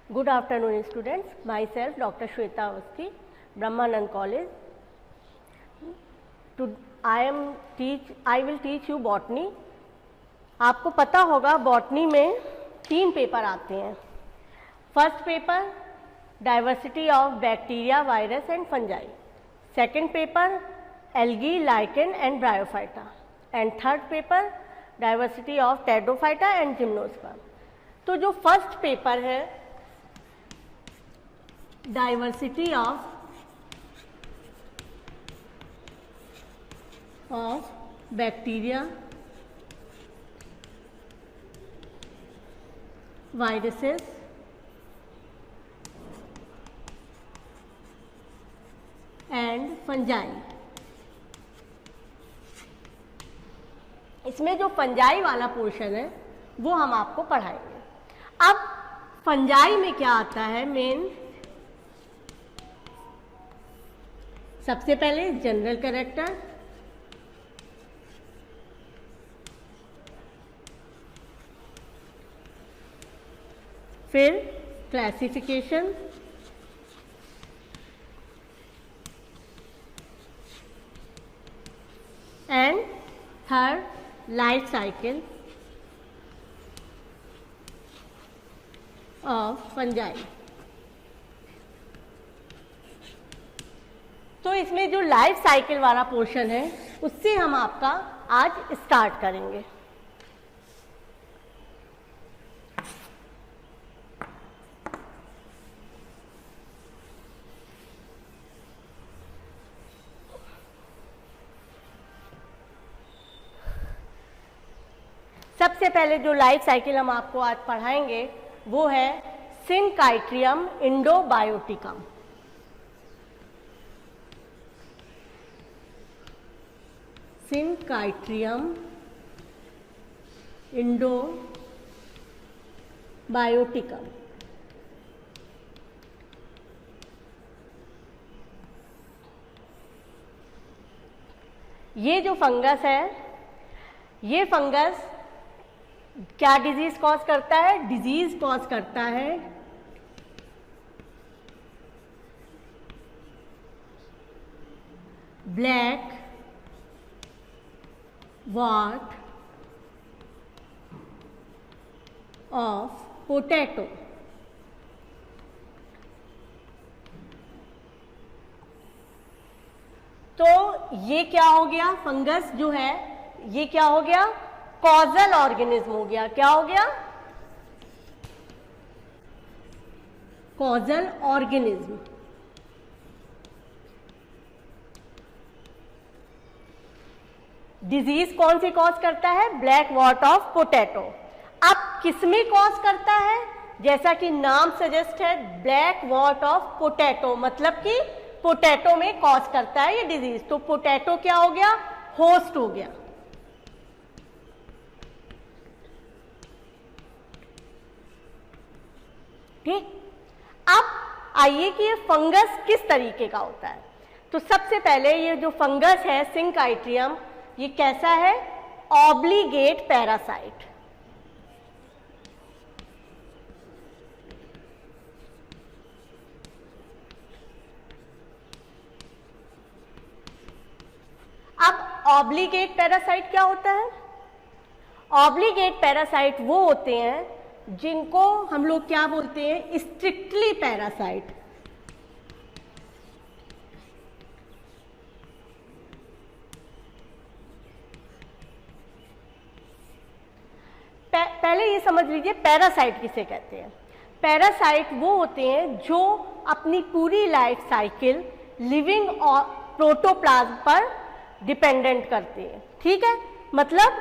Good afternoon, students. Myself, Dr. Shweta Awasthi, Brahmanand College. I will teach you botany. आपको पता होगा botany में 3 paper आते हैं. First paper diversity of bacteria, virus and fungi. Second paper algae, lichen and bryophyta. And third paper diversity of pteridophyta and gymnosperm. तो जो first paper है diversity of bacteria, viruses and fungi. इसमें जो fungi वाला portion है वो हम आपको पढ़ाएंगे. अब फंजाई में क्या आता है मेन, सबसे पहले जनरल कैरेक्टर, फिर classification, and third life cycle of fungi. तो इसमें जो लाइफ साइकिल वाला पोर्शन है उससे हम आपका आज स्टार्ट करेंगे. सबसे पहले जो लाइफ साइकिल हम आपको आज पढ़ाएंगे वो है सिनकाइट्रियम इंडोबायोटिकम. सिनकाइट्रियम इंडोबायोटिकम. ये जो फंगस है, ये फंगस क्या डिजीज कॉज करता है? डिजीज कॉज करता है ब्लैक वॉट ऑफ पोटैटो. तो ये क्या हो गया? फंगस जो है ये क्या हो गया? कॉजल ऑर्गेनिज्म हो गया. क्या हो गया? Causal organism. डिजीज कौन सी कॉज करता है? Black what of potato. अब किसमें कॉज करता है? जैसा कि नाम सजेस्ट है, ब्लैक वॉट ऑफ पोटैटो, मतलब कि पोटैटो में कॉज करता है ये डिजीज. तो पोटैटो क्या हो गया? होस्ट हो गया. ठीक. अब आइए कि ये फंगस किस तरीके का होता है. तो सबसे पहले ये जो फंगस है सिनकाइट्रियम, ये कैसा है? Obligate parasite. अब ऑब्लिगेट पैरासाइट क्या होता है? ऑब्लिगेट पैरासाइट वो होते हैं जिनको हम लोग क्या बोलते हैं? Strictly parasite. पहले ये समझ लीजिए पैरासाइट किसे कहते हैं. पैरासाइट वो होते हैं जो अपनी पूरी लाइफ साइकिल लिविंग और प्रोटोप्लाज्म पर डिपेंडेंट करते हैं. ठीक है, मतलब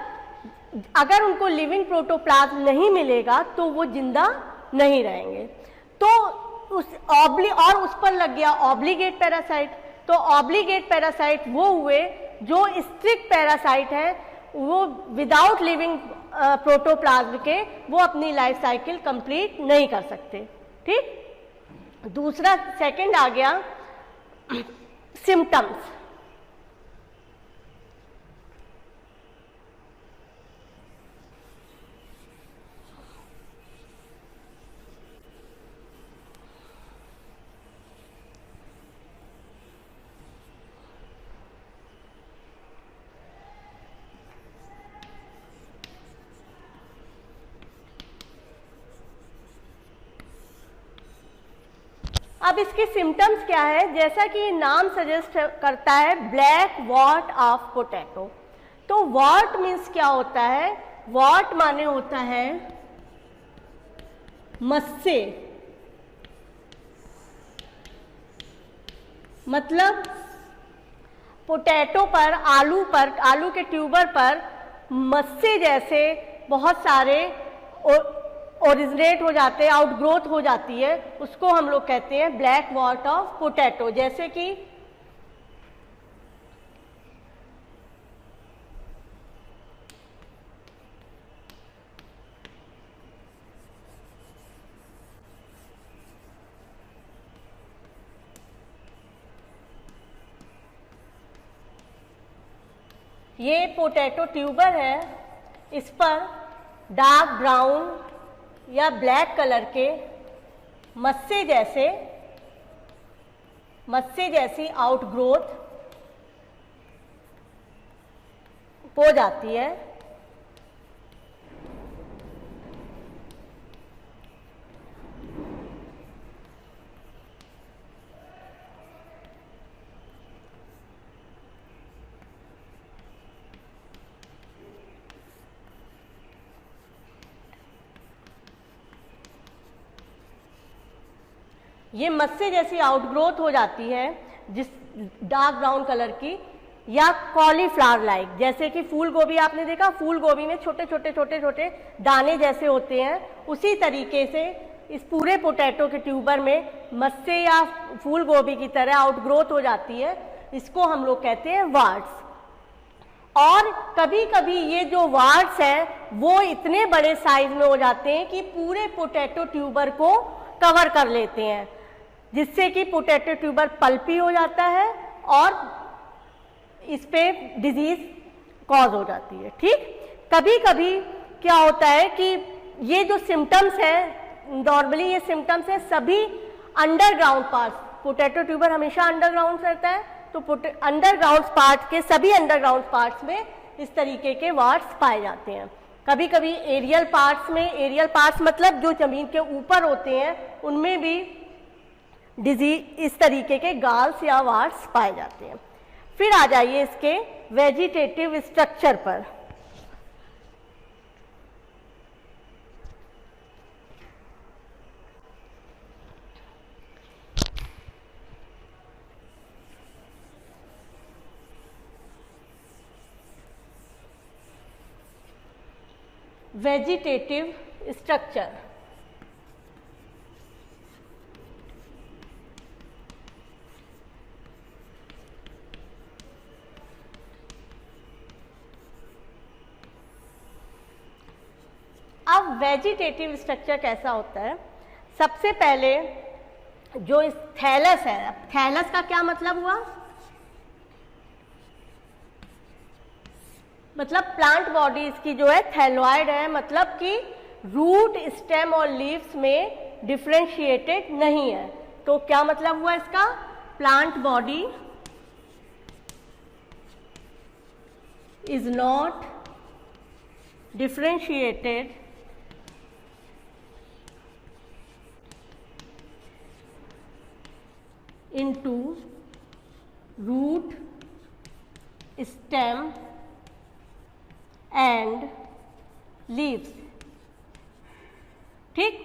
अगर उनको लिविंग प्रोटोप्लाज्म नहीं मिलेगा तो वो जिंदा नहीं रहेंगे. तो उस पर लग गया ऑब्लिगेट पैरासाइट. तो ऑब्लिगेट पैरासाइट वो हुए जो स्ट्रिक्ट पैरासाइट है, वो विदाउट लिविंग प्रोटोप्लाज्म के वो अपनी लाइफ साइकिल कंप्लीट नहीं कर सकते. ठीक. दूसरा सेकंड आ गया सिम्टम्स. अब इसके सिम्टम्स क्या है, जैसा कि नाम सजेस्ट करता है, ब्लैक वॉट ऑफ पोटैटो। तो वॉट मीन्स क्या होता है, वॉट माने होता है मस्से, मतलब पोटैटो पर, आलू के ट्यूबर पर मस्से जैसे बहुत सारे ओरिजिनेट हो जाते हैं, आउटग्रोथ हो जाती है, उसको हम लोग कहते हैं ब्लैक वॉट ऑफ पोटैटो। जैसे कि ये पोटैटो ट्यूबर है, इस पर डार्क ब्राउन या ब्लैक कलर के मस्से जैसी आउटग्रोथ हो जाती है। ये मस्से जैसी आउटग्रोथ हो जाती है जिस डार्क ब्राउन कलर की, या कॉलीफ्लावर लाइक, जैसे कि फूल गोभी आपने देखा, फूल गोभी में छोटे छोटे दाने जैसे होते हैं, उसी तरीके से इस पूरे पोटैटो के ट्यूबर में मस्से या फूल गोभी की तरह आउटग्रोथ हो जाती है। इसको हम लोग कहते हैं वार्ड्स। और कभी कभी ये जो वार्ड्स हैं वो इतने बड़े साइज में हो जाते हैं कि पूरे पोटैटो ट्यूबर को कवर कर लेते हैं, जिससे कि पोटैटो ट्यूबर पल्पी हो जाता है और इस पे डिजीज कॉज हो जाती है। ठीक, कभी कभी क्या होता है कि ये जो सिम्टम्स हैं, नॉर्मली ये सिम्टम्स हैं सभी अंडरग्राउंड पार्ट्स, पोटैटो ट्यूबर हमेशा अंडरग्राउंड रहता है, तो अंडरग्राउंड पार्ट के सभी अंडरग्राउंड पार्ट्स में इस तरीके के वार्ड्स पाए जाते हैं। कभी कभी एरियल पार्ट्स में, एरियल पार्ट्स मतलब जो जमीन के ऊपर होते हैं, उनमें भी डिजीज इस तरीके के गाल्स या वार्ड्स पाए जाते हैं। फिर आ जाइए इसके वेजिटेटिव स्ट्रक्चर पर। वेजिटेटिव स्ट्रक्चर, अब वेजिटेटिव स्ट्रक्चर कैसा होता है, सबसे पहले जो इस थैलस है, थैलस का क्या मतलब हुआ, मतलब प्लांट बॉडी इसकी जो है थैलॉइड है, मतलब कि रूट, स्टेम और लीव्स में डिफरेंशिएटेड नहीं है। तो क्या मतलब हुआ इसका, plant body is not differentiated into root, stem and leaves। ठीक,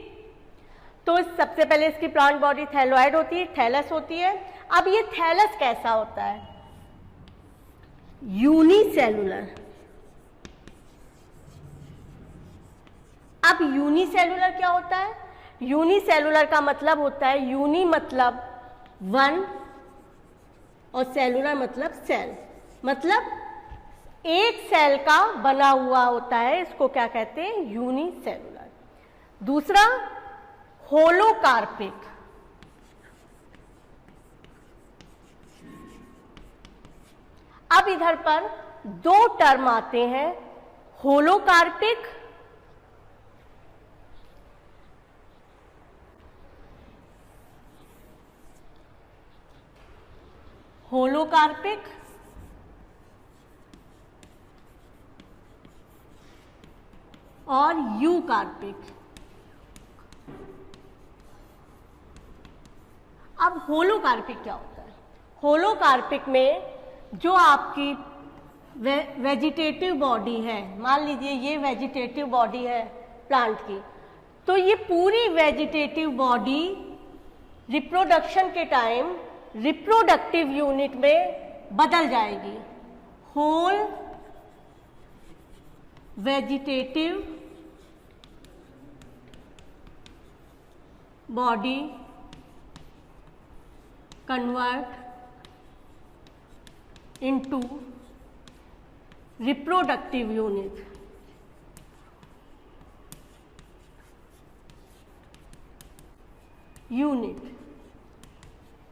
तो सबसे पहले इसकी प्लांट बॉडी थैलॉइड होती है, थैलस होती है। अब ये थैलस कैसा होता है, यूनिसेलुलर। अब यूनिसेलुलर क्या होता है, यूनिसेलुलर का मतलब होता है, यूनि मतलब वन और सेलुलर मतलब सेल, मतलब एक सेल का बना हुआ होता है, इसको क्या कहते हैं, यूनिसेलुलर। दूसरा होलोकार्पिक, अब इधर पर दो टर्म आते हैं, होलोकार्पिक होलोकार्पिक और यूकार्पिक। अब होलोकार्पिक क्या होता है? होलोकार्पिक में जो आपकी वेजिटेटिव बॉडी है, मान लीजिए ये वेजिटेटिव बॉडी है प्लांट की, तो ये पूरी वेजिटेटिव बॉडी रिप्रोडक्शन के टाइम रिप्रोडक्टिव यूनिट में बदल जाएगी। Whole vegetative body convert into reproductive unit।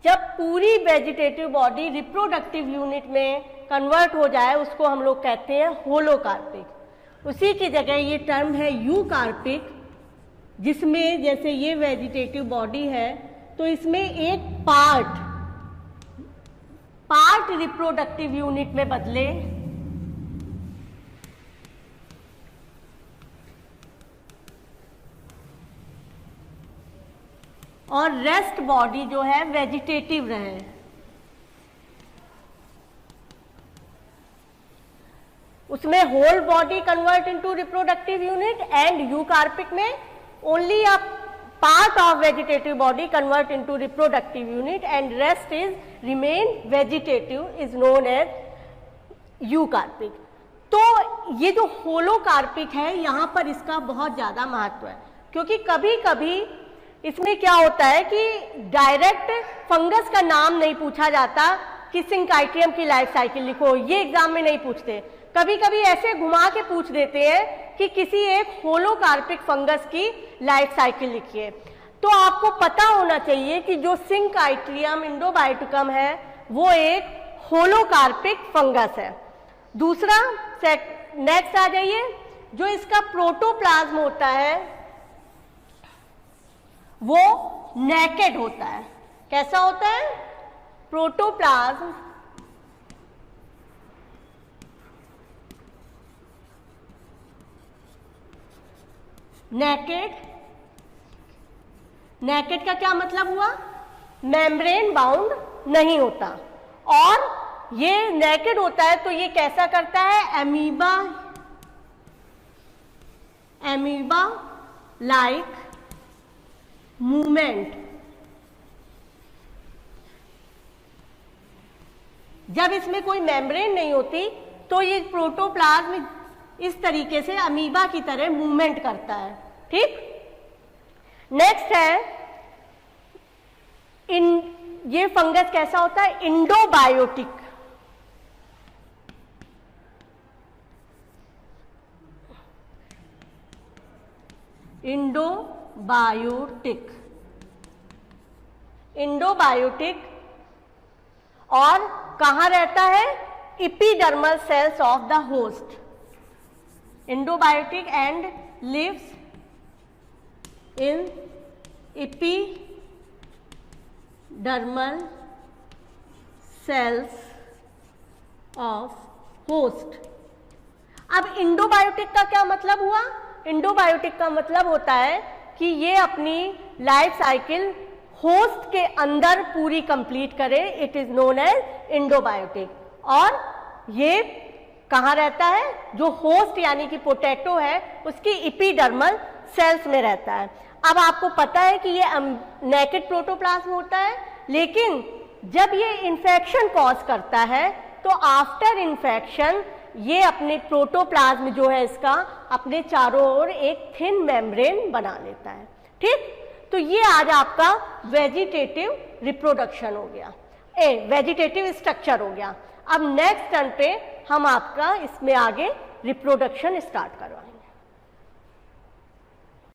जब पूरी वेजिटेटिव बॉडी रिप्रोडक्टिव यूनिट में कन्वर्ट हो जाए उसको हम लोग कहते हैं होलोकार्पिक। उसी की जगह ये टर्म है यूकार्पिक, जिसमें जैसे ये वेजिटेटिव बॉडी है तो इसमें एक पार्ट रिप्रोडक्टिव यूनिट में बदले और रेस्ट बॉडी जो है वेजिटेटिव रहे। उसमें whole body convert into reproductive unit and eucarpic में only a part of vegetative body convert into reproductive unit and rest is remain vegetative is known as eucarpic। तो ये जो होलोकार्पिक है यहाँ पर इसका बहुत ज़्यादा महत्व है, क्योंकि कभी कभी इसमें क्या होता है कि डायरेक्ट फंगस का नाम नहीं पूछा जाता कि सिंकाइट्रियम की लाइफ साइकिल लिखो, ये एग्जाम में नहीं पूछते। कभी कभी ऐसे घुमा के पूछ देते हैं कि किसी एक होलोकार्पिक फंगस की लाइफ साइकिल लिखिए। तो आपको पता होना चाहिए कि जो सिंकाइट्रियम इंडोबायोटिकम है वो एक होलोकार्पिक फंगस है। दूसरा नेक्स्ट आ जाइए, जो इसका प्रोटोप्लाज्म होता है वो नेकेड होता है। कैसा होता है? Protoplasm naked. नेकेड का क्या मतलब हुआ? मेम्ब्रेन बाउंड नहीं होता। और ये नेकेड होता है तो ये कैसा करता है? Amoeba like movement. जब इसमें कोई मेम्ब्रेन नहीं होती तो ये प्रोटोप्लाज्म इस तरीके से अमीबा की तरह मूवमेंट करता है। ठीक। नेक्स्ट है ये फंगस कैसा होता है? इंडोबायोटिक। इंडोबायोटिक और कहाँ रहता है? Epidermal cells of the host. Endobiotic and lives in epidermal cells of host. अब इंडोबायोटिक का क्या मतलब हुआ? इंडोबायोटिक का मतलब होता है कि ये अपनी लाइफ साइकिल होस्ट के अंदर पूरी कंप्लीट करे। It is known as endobiotic. और ये कहाँ रहता है? जो होस्ट यानी कि पोटैटो है उसकी एपिडर्मल सेल्स में रहता है। अब आपको पता है कि ये नेकेड प्रोटोप्लाज्म होता है, लेकिन जब ये इन्फेक्शन कॉज करता है तो आफ्टर इन्फेक्शन ये अपने प्रोटोप्लाज्म जो है इसका अपने चारों ओर एक थिन मेम्ब्रेन बना लेता है। ठीक। तो ये आज आपका वेजिटेटिव रिप्रोडक्शन हो गया, वेजिटेटिव स्ट्रक्चर हो गया। अब नेक्स्ट टर्न पे हम आपका इसमें आगे रिप्रोडक्शन स्टार्ट करवा